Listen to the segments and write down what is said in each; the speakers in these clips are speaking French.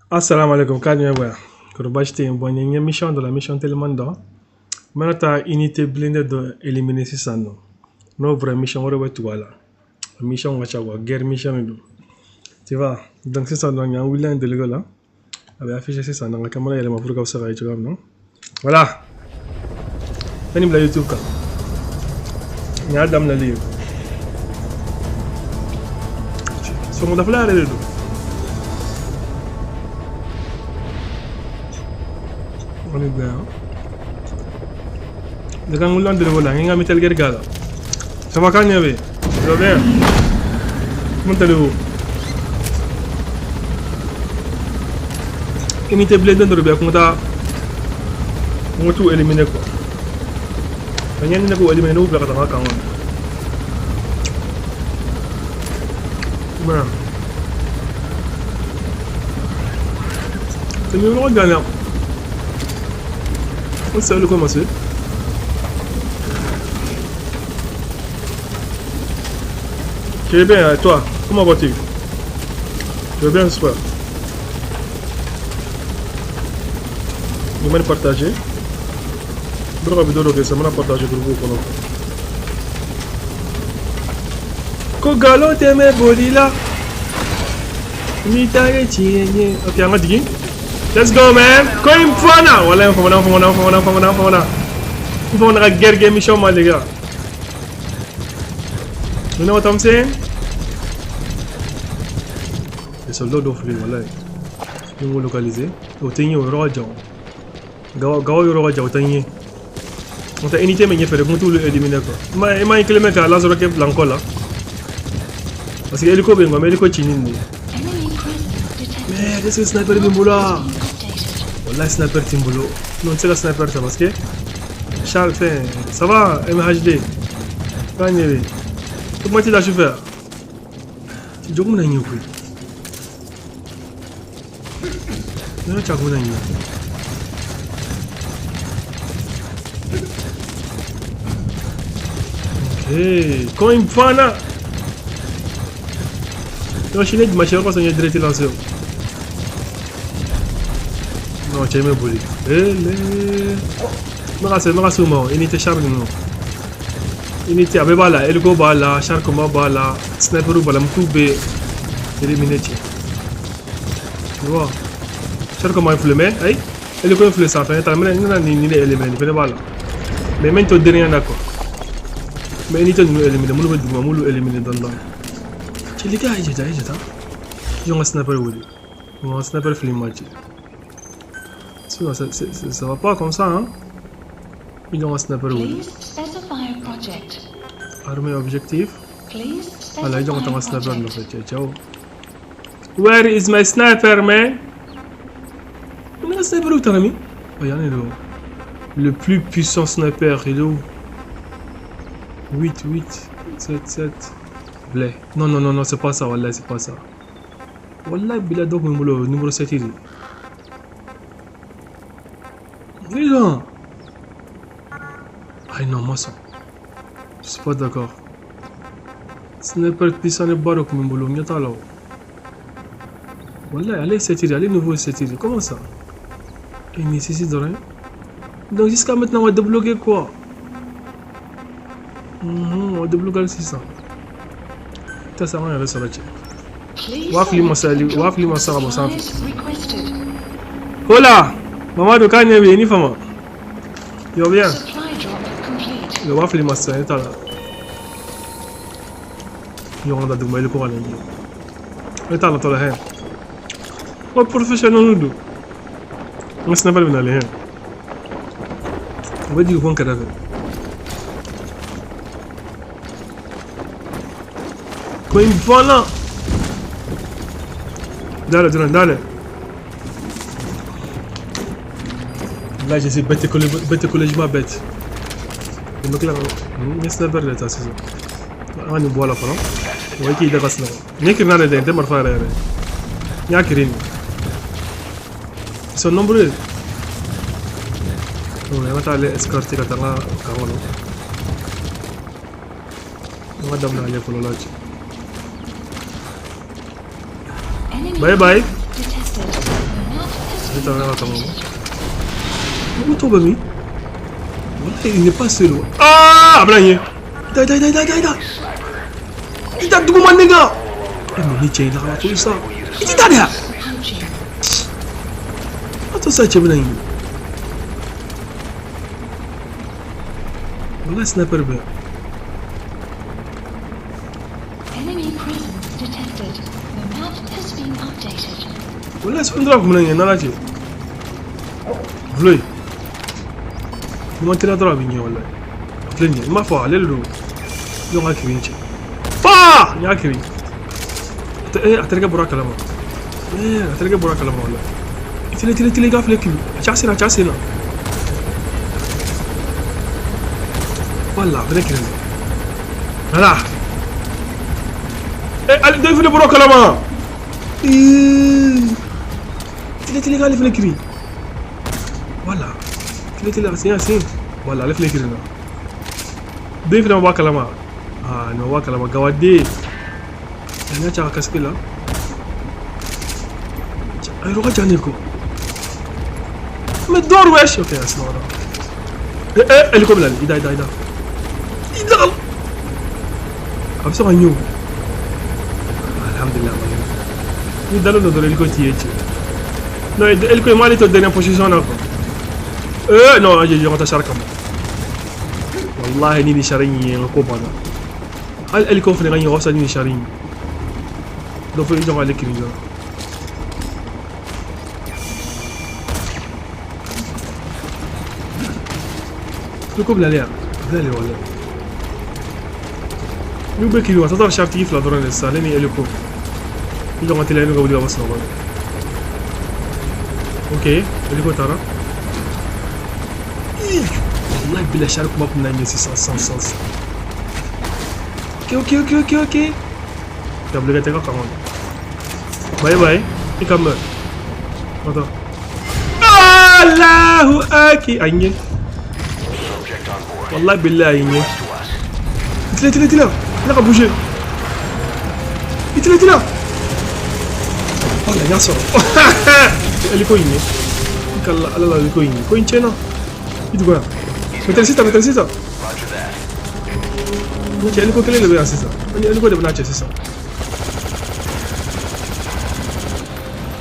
Assalamu alaikum, Kanye. Kurbashi bon une mission de la mission tellement d'or. Maintenant, unité blindée de éliminer 600. Nos vraies missions, on revoit tout là. Mission, on va chaque guerre mission. Tu vois, donc 600, il y a un William de l'école là. Avec affiché 600, dans la caméra, il y a ma photo ça va être non? Voilà. Venez me YouTube. Il y a Adam la livre. Sur mon affaire, elle est là. On est bien. De quand on l'a de voilà, il y a un métal guerre. Ça va quand il y avait? Ça va bien? Comment allez-vous? Unité blindée de Rebecca, on va tout éliminer quoi. Quand il y a une éliminer, nous pouvons faire quand même. Voilà. C'est mieux le gagnant. On sait le commencer. Tu es bien, toi? Comment vas-tu? Tu vas bien, j'espère. Vous m'avez partagé. Pourquoi vous avez ça m'a partagé pour vous? Kogalo teme bolila. Mitare tienye. Ok, on va dire. Let's go, man. Coim fana. Voilà, fana. Il faut on a guerre game mission, les gars. You know what I'm saying? Les soldats d'offrir, voilà. Ils vont localiser. Au tenir au roja. Gawa au roja au tenir. On t'a unité mais il fait le tout le éliminer quoi. Mais il mec à Lazaro qui blanco là. Parce que hélico bengo mais hélico chinin. Mais c'est sniper bimbula. Wallah sniper timbulo. Non c'est la sniper ça parce que Charles fait ça va MHD. Kanye. Comment tu l'as fait? Tu joue mon agneau quoi. Non tu as mon agneau. Ok, quand il me fait là. Non, je n'ai pas de quoi ça y est direct lancé. Non, tu as même volé. Je suis unité charge non. Unité avec bala, elgo bala, charge comme bala, sniper bala, m'toube, éliminer. Tu vois? Charge comme influmer, aïe. Elgo influer ça, fait. T'as même ni éliminer, venez bala. Mais maintenant derrière d'accord. Mais unité nous éliminer, nous éliminer dans là. Tu les gars, ils ont un sniper Woody. Ils ont un sniper film match. Ça va pas comme ça, hein? Ils ont un sniper Woody. Armée objectif. Voilà, ils ont un sniper en fait. Ciao. Where is my sniper, man? Comment est-ce que sniper où t'as mis? Oh, y'en est là. Le plus puissant sniper, il est où? 8, 7. Blé. Non, c'est pas ça, Wallah, c'est pas ça. Wallah, il a donc numéro 7 ici. Il est là. Ah non, moi ça. Je suis pas d'accord. Sniper puissant et barok, mon boulot, il y a là. Wallah, allez 7 ici, allez nouveau 7 ici. Comment ça? Il nécessite de rien. Donc jusqu'à maintenant, on va débloquer quoi? On va débloquer le 600. Ça va aller sur la chaîne. Wafli Massa Bosan. Hola! Maman de Kanye est ni femme. Yo bien. Le Wafli Massa est là. Yo on a du mal pour aller. est là dans la haine. On professionnel nous. On se n'a pas le aller. On va dire qu'on cadavre. Quoi il voilà. Dale. Là j'ai bête collège ma bête. Donc là, mais c'est pas vrai ça c'est ça. On nous boit la fin. Ouais qui est d'accord ça. Ni que n'a rien de marfa rien. Nya kirin. Ils sont nombreux. On va aller escorter la tanga kawalo. On va d'abord aller pour le lodge. Bye bye. Où tombe mi? Il n'est pas seul. Ah, Abraham. Il t'a tout le monde, les gars. Mais il a tout ça. Il t'a dit. Attends, ça, tu es bien. Voilà, sniper bien. Enemy presence detected. The map has been updated. Voilà, c'est un drap comme ça, n'a pas. Vloi. Comment tu l'as drapé, voilà. Vloi, ma foi, allez le. Il y a qui vient. Pa! Il y a qui vient. Atterega buraca là, atterega buraca là, voilà. Il est gaffe les culs. Chassez là. Voilà, venez qu'il est. Voilà. Allez, deux filets buraca là, il est gars, les filets culs. Voilà. Il est assez. Voilà, les filets culs là. Deux filets buraca là, ah, non, buraca là, gawadé. Il y a un casque là. Il y a un casque. Mais dors, wesh. Ok, c'est bon. Elle est comme là. Il dort. Comme ça, on y est. Alhamdulillah. Il dort dans le côté. Non, elle est mal dans la dernière position. Non, je rentre à Charkam. Wallah, ni Charini, on comprend. Elle est confinée, on reçoit ni Charini. Donc il y a l'équipe là. Le couple là, là les voilà. Nous bec il va تقدر شاف تجي في الادوار السالين يلكو. Il doit تلاقي له قبل يوصل هو. اوكي اللي ترى. والله بالله شارك ما كنا نسي سانس. اوكي. قبل كده تلقى كمان. باي يكمل. Attends. Allahu Akbar. Aïe. Wallah billah aïe. Il est là. Il a bougé. Il est là. Oh la y'a sort. Elle est coignée. Allah est coignée. Coignée non. Il doit. Mettez ça. Ok, elle est coquille le bien c'est ça. Elle est quoi de bonne c'est ça.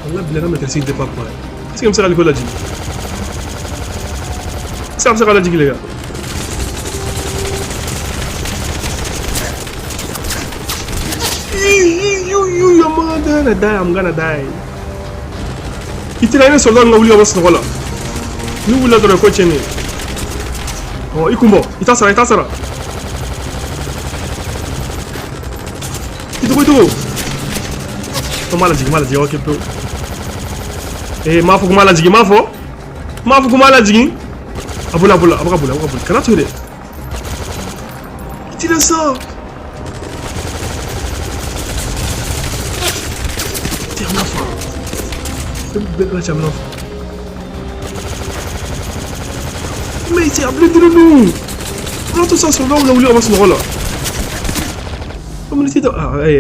والله بالله ما ترسيد دي باب ماي سيم سغال كولا جي سام سغال جي لغا يو يا مان I'm gonna die itina soldat ngawuli obas ngola ni wula dore ko chene oh ikumbo itasara itu mala jigi okay bro mafo kumala jigi mafo kumala jigi abula kana tude itila so tiens mafo bebe chamno mais c'est ablu de nous on tout ça sur là on voulait on va se roller comme le titre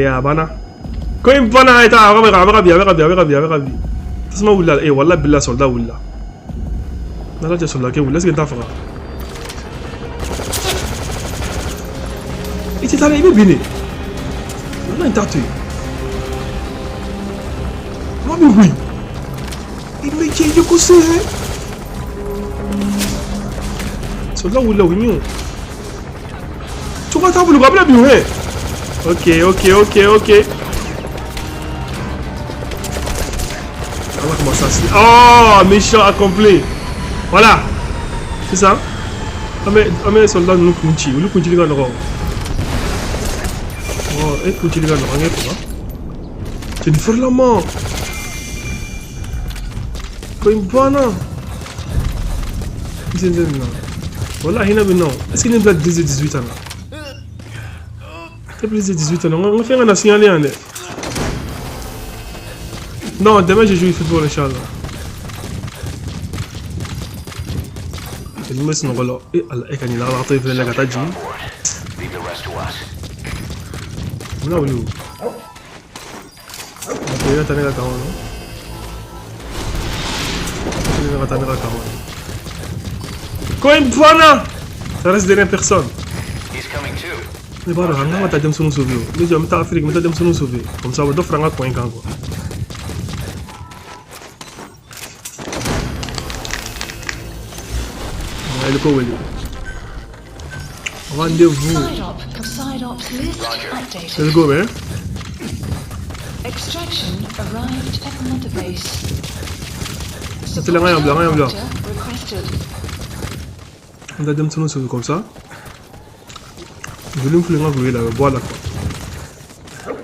ya bana كوين بنا هاي تا غبي تسمع ولا ايه والله بالله سولدا ولا لا لا سولدا كي ولا سكن تافا انت ترى يبي بيني والله انت تعطي ما بيقول يبي يجي يكسر سولدا ولا وينيو تبغى تابلو قبل بيوه اوكي comment ça c'est oh mission accompli voilà c'est ça mais soldat nous kunchi les gars oh et kunchi les gars c'est différemment comme bana c'est voilà hina bino est-ce qu'il y a une blague 18 ans c'est plus de 18 ans on fait un signaler en non, demain je joue au football, Inch'Allah. المس نقول إيه الله إيه كان يلعب عطيف لنا كتاجي من أولو أوكي تاني لا كمان Coin Pana! Ça reste derrière personne. He's coming too. Mais voilà, on va t'aider à sauver. Mais je vais t'Afrique, mais t'aider à sauver. Comme ça, on va t'offrir un coin quand quoi. Allez, go, Willy. Rendez-vous. Psyops list updated. Let's go, man. Extraction arrived at Mother Base. C'est le rien blanc, rien blanc. Requested. On va t'aider à sauver comme ça. Je vais me faire là, voilà quoi.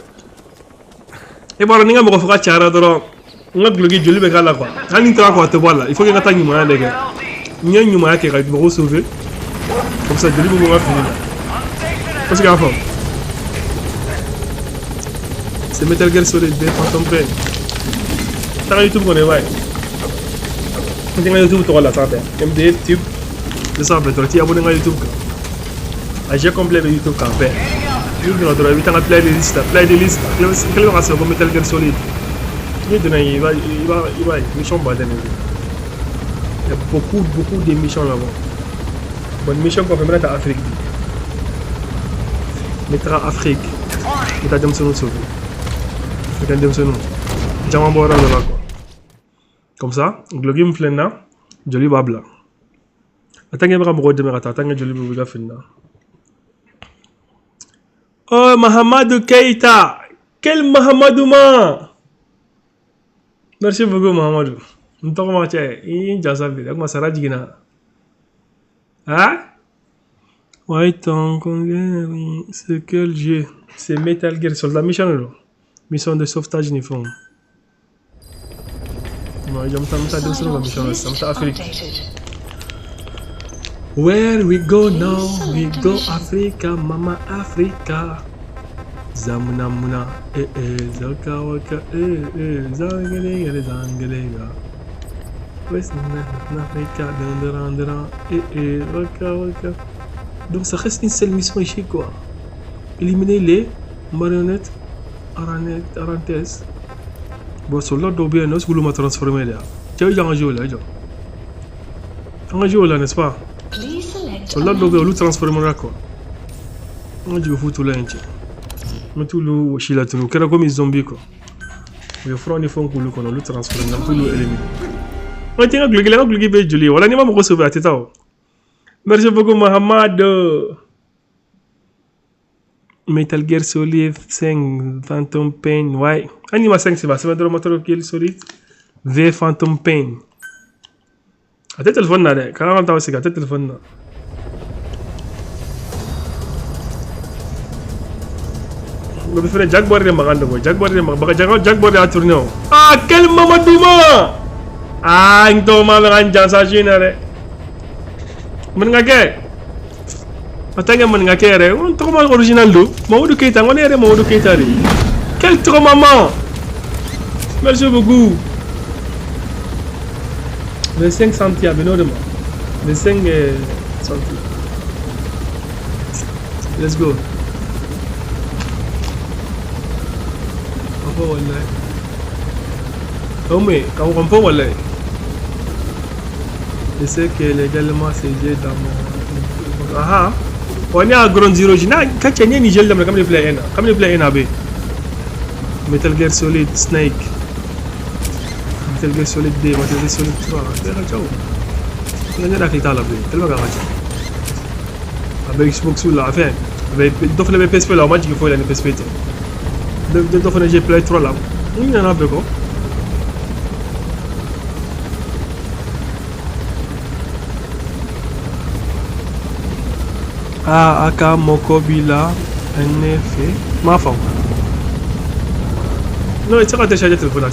Et voilà, on va faire tiara doro. On va bloquer joli avec la quoi. On intra quoi te voilà. Il faut que on atteigne moi les gars. Ni un humain qui va me sauver. Comme ça, joli moment fini. Qu'est-ce qu'il y a à faire? C'est Metal Gear Solid 2 Phantom Pain. T'as YouTube qu'on est ouais. On a YouTube toi là ça fait. MD tube. C'est ça fait. Tu es abonné à YouTube. J'ai complet de YouTube quand même. Nous devons trouver vite un playlist. Quelle version comme Metal Gear Solid. Il va mission badane. Il y a beaucoup d'émissions là-bas. Bonne mission qu'on fait mettre à Afrique. Mettre à Afrique. Mettre à Demsono sauver. Mettre à Demsono. Jamambora là quoi. Comme ça, le game plein là, joli babla. Attends, on va me redémarrer. Attends, joli babla finna. Oh, Mahamadou Keïta. Quel Mahamadouma. Merci beaucoup, Mahamadou. Nous t'en remercions. Il y a ça. Il y a ça. Hein? Ouais, tant qu'on ce que j'ai. C'est Metal Gear sur la mission. Mission de sauvetage uniforme. Moi, j'aime ça de la mission. Ça me Afrique. Where we go now? We go Africa, Mama Africa. Zamuna muna, zaka waka, zangalega, zangalega. West Africa, dandara, waka waka. Donc ça reste une seule mission ici quoi. Éliminer les marionnettes, Arantes. Bon, sur l'autre dobien, nous voulons me transformer là. Tu as eu un jeu là, un jeu là, n'est-ce pas? Sur l'autre dobien, nous transformer là quoi. On dit que tout là, mais tout le chila tout le, qu'est-ce comme les zombies quoi. Les frères ils font que nous transformer, tout le éliminer. On tient que le gars joli. Voilà, ni me recevoir à tête. Merci beaucoup Mohamed. Metal Gear Solid 5 Phantom Pain, ouais. Anima 5 c'est Metal Gear Solid V Phantom Pain. À tête téléphone là, quand on t'a aussi à tête téléphone là. Le frère Jack Boy de Maganda boy, Jack Boy a tourné. Ah quel Mamadouma! Ah into malanga sa généré. Mën nga ké? Atanga mën nga ké ré, on trop mal original do. Mamadou Keita, on est Mamadou Keita. Quel trop maman! Merci beaucoup. Le 5 centimes, mais non de moi. Le 5 centimes. Let's go. Apa wallahi? Oh mais, quand on comprend wallahi. Je sais que légalement c'est j'ai dans mon... Ah on est à Ground Zero. Quand tu es Nigel dans le play comme le play NAB. Metal Gear Solid Snake. Metal Gear Solid D, Metal Gear Solid 3. Ciao. On est là qui t'a la play. Tellement garage. Avec Xbox là, enfin. Avec d'autres les PSP là, on m'a dit qu'il faut aller les PSP. D'autres les Play 3 là. On y en a peu quoi. Ah, Aka Mokobila, en effet. Ma femme. Non, tu as téléchargé le téléphone.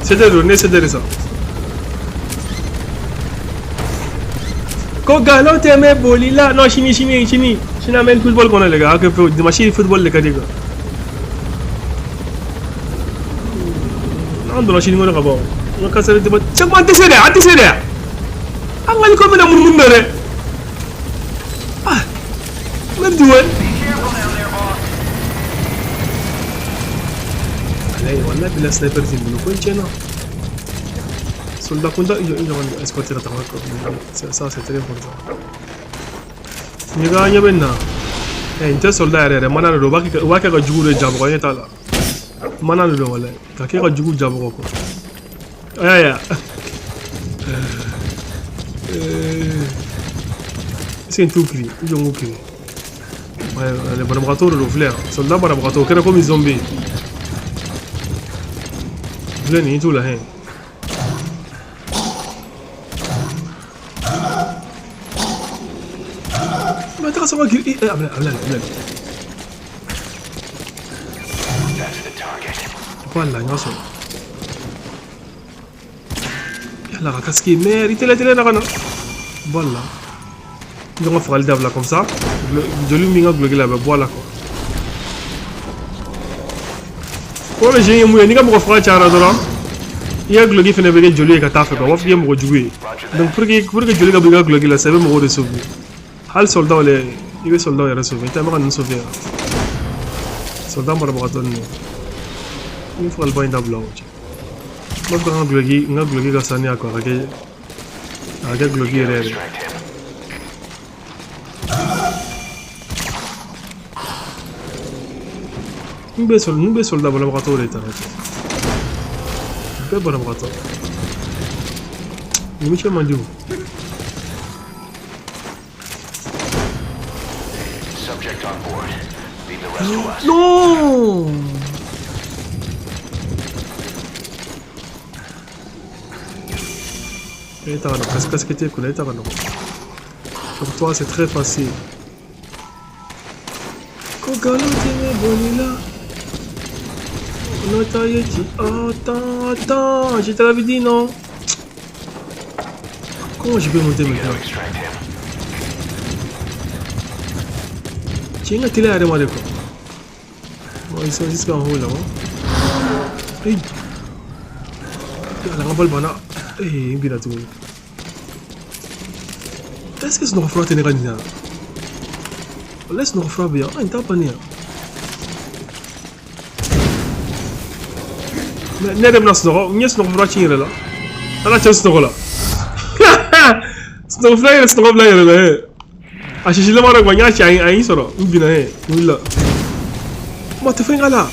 C'est de ça. Quand Galon t'aimait Bolila, non, Chini. Amène football qu'on a les gars, que de machine football les gars. Non, dans la Chine on a pas. On a cassé le débat. Check moi antisé. Ah, on a comme un monde là. Ah, même du ouais. Allez, on a bien sniper c'est nous quoi tiens non. Soldat Kunda, ils ont escorté la Tamako. Ça, c'est très important. Ni ga nya benna. Inte soldat yare mana do ba ka jugu de jabo ko yeta la. Mana do wala. Ka ke ga jugu jabo ko. Aya. C'est tout cri, ils ont cri. Ouais, les barabratos de l'ouvert. Soldats barabratos, qu'est-ce comme les zombies? Vous l'avez tout là, hein? Mais attends, ça va guérir. Ah, voilà, non, ça. Il a la casque, merde, il était là, voilà. Ils ont fait le diable là comme ça. De l'humain global là, voilà quoi. Quand les gens ils ont fait le chara là, il y a global qui fait une jolie catastrophe. On va faire un jouer. Donc pour que jolie global global là, ça va me recevoir. Hal soldat les, il est soldat il recevoir. Il est même pas sauvé. Soldat barabraton. Il faut le bain d'able là. Moi quand global là ça n'est à quoi. Avec global là. Nous sommes soldats dans le laboratoire. Nous sommes laboratoire. Nous sommes mandou. Non. Pour toi, c'est très facile. Attends, je te l'avais dit non. Comment je peux monter maintenant? Tu as télé à démarrer quoi? Ils sont jusqu'en haut là. Hey, la rampe bana. Hey, bien tout. Est-ce que c'est notre frère tenir à laisse notre frère bien. Ah, il t'a pas né. Nedem na snogo, nie snogo wraci rela. Ala cię snogo la. Snogo flyer snogo flyer la. A się źle mara gwania ci ai soro. Ubina he. Ulla. Ma te fenga la.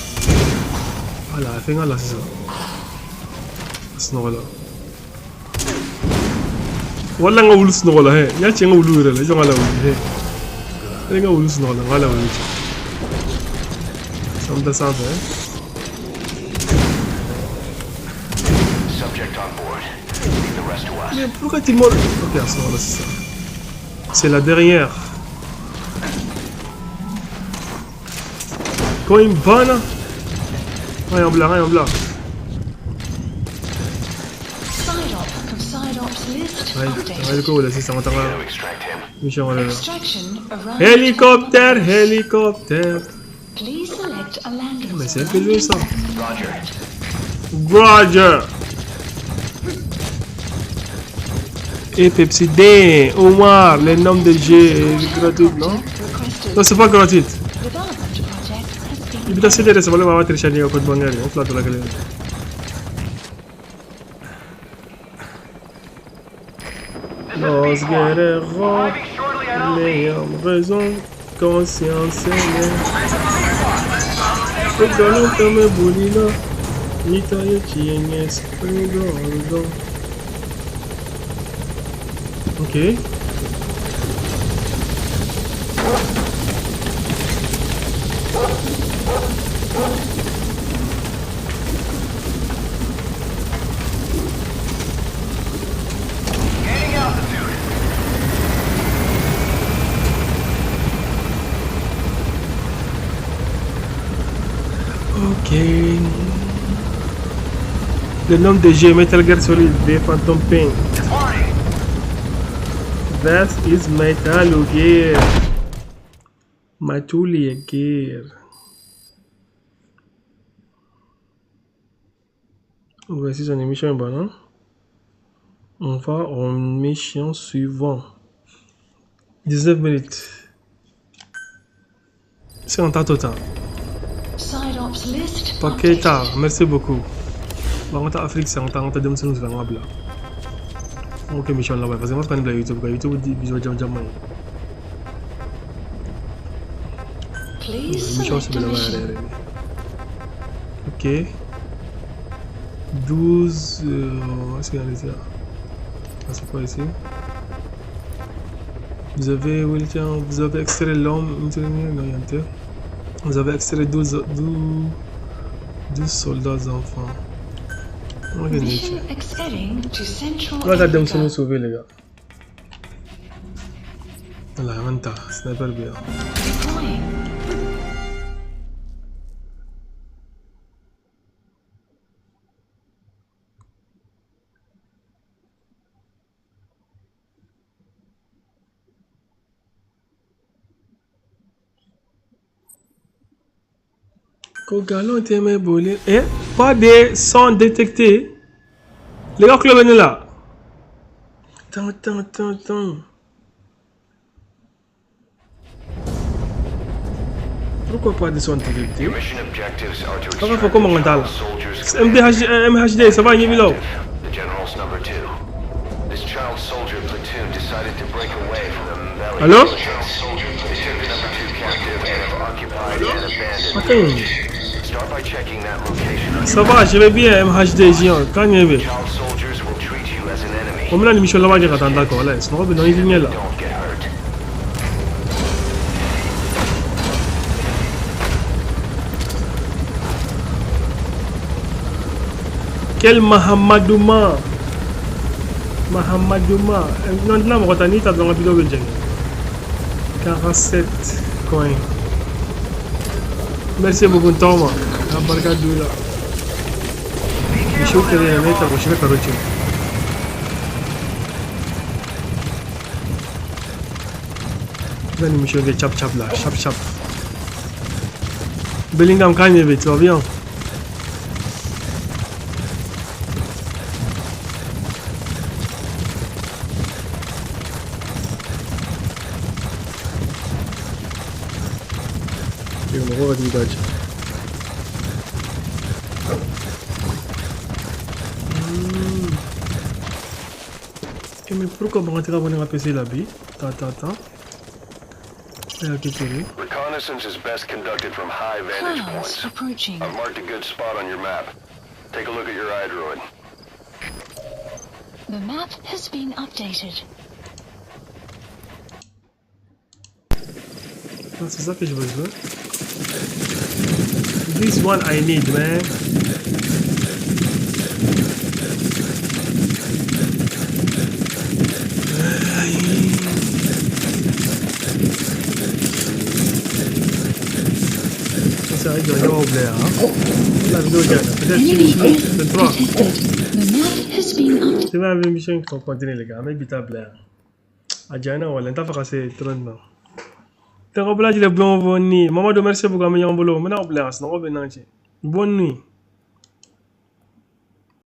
Ala fenga la sisa. Snogo la. Wala nga wulu snogo la he. Ya ci nga wulu rela, jonga la wulu he. Nga wulu snogo la, wala wulu. Samda samda he. Mais pourquoi tu mords? Ok, à ce moment-là, c'est ça. C'est la dernière. Quand il me bat là. Rien en blanc, rien en blanc. Ouais, le coup, là, c'est ça, on entend là. Michel, on est là. Hélicoptère, hélicoptère. Mais c'est un peu lui ça. Roger. Et Pepsi D, Omar, les noms de jeu gratuits, non? Non, c'est pas gratuit. Il peut accéder à ça, on va télécharger un code bancaire, on flatte la galère. Los guerreros, les hommes raison, conscience, les galons comme Boulina, Nitayo Chiennes, Pedro. Ok. Ok. Le nom de jeu Metal Gear Solid V Phantom Pain. That is Metal Gear. Metal Gear. Voici son émission bon. On va en mission suivant. 19 minutes. C'est un tas total. Paquet tard, merci beaucoup. Bango ta Afrique, c'est un temps de me Ok, mission là-bas. Parce que moi, je connais YouTube. YouTube dit bisous, jam. Please Mission, select c'est a là-bas. mission. Ok. 12. Est-ce qu'il y a ici? Ah, c'est quoi ici? Vous avez extrait l'homme. Vous avez extrait 12 soldats enfants. Mission extending to Central Regardez, on Africa. s'est sauvé, les gars. Voilà, maintenant, sniper bien. Deploying. Kogalon t'aimait bolé. Eh, pas de son détecté. Les gars, club est là. Attends. Pourquoi pas de son détecté? Your mission objectives are to Comment extract comment on the entend child là? soldiers. MHD, ça va, il y a là. The general's number 2. This child soldier platoon decided to break away from the Mveli. Allô? They took the number 2 captive and have occupied and abandoned. Attends. Start by checking that location. Ça va, je vais bien, MHD, Jian. Quand il y a Child soldiers will treat you as an enemy. on a une mission là-bas qui attend d'accord, là. Sinon, on va dans les lignes là. Don't get hurt. Quel Mahamadouma. Non, là, mon retenu, t'as dans la vidéo de 47 coins. Merci beaucoup, Thomas. La barcade là. Je suis au terrain, mais je vais faire autre chose. Là, nous sommes des chap là, chap. Bellingham, quand il est vite, tu vas bien? Vou atividade. Mais pourquoi on rentre dans PC là bas? Attends. Reconnaissance is best conducted from high vantage Clouds points. approaching. I've marked a good spot on your map. Take a look at your iDroid. The map has been updated. C'est ça que je veux jouer. This one I need, man. Ça arrive de regarder au Blair, hein. La vidéo gagne. Enemy Peut-être presence 23. detected. The map has been updated. C'est ma mission qui faut continuer, les gars. Mais bita Blair. Adjana, voilà. T'as fait casser 30 ans. T'as rappelé le bon bonne nuit. Maman de merci beaucoup à mes yambolo. Maintenant, Blair, sinon on va venir. Bonne nuit.